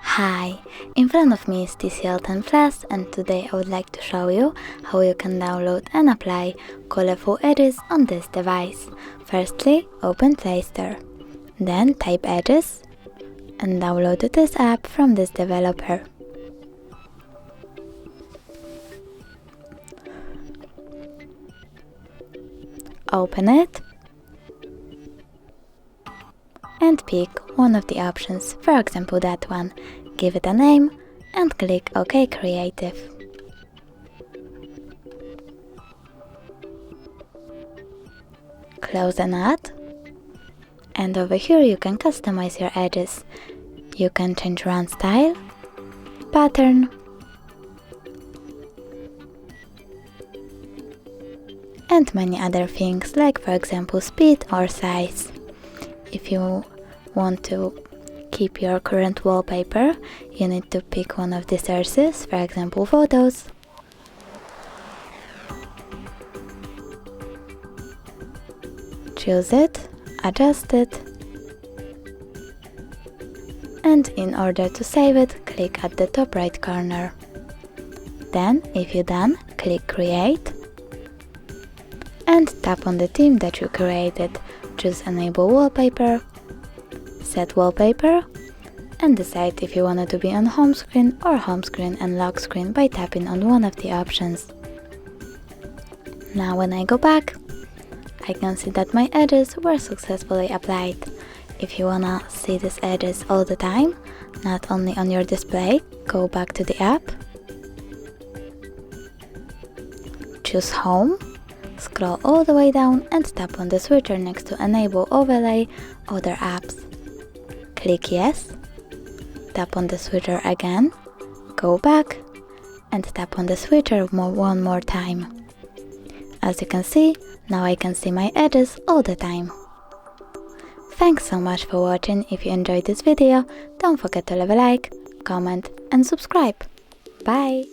Hi, in front of me is TCL 10 Plus, and today I would like to show you how you can download and apply colorful edges on this device. Firstly, open Play Store, then type edges and download this app from this developer. Open it and pick one of the options, for example that one. Give it a name and click OK Creative. Close the nut, and over here you can customize your edges. You can change run style, pattern, and many other things, like for example speed or size. If you want to keep your current wallpaper, you need to pick one of the sources, for example photos. Choose it, adjust it, and in order to save it, click at the top right corner. Then, if you're done, click Create and tap on the theme that you created. Choose Enable Wallpaper, set wallpaper, and decide if you want it to be on home screen or home screen and lock screen by tapping on one of the options. Now when I go back, I can see that my edges were successfully applied. If you wanna see these edges all the time, not only on your display, go back to the app, choose Home, scroll all the way down and tap on the switcher next to Enable Overlay Other Apps. Click Yes, tap on the switcher again, go back and tap on the switcher one more time. As you can see, now I can see my edges all the time. Thanks so much for watching. If you enjoyed this video, don't forget to leave a like, comment and subscribe. Bye!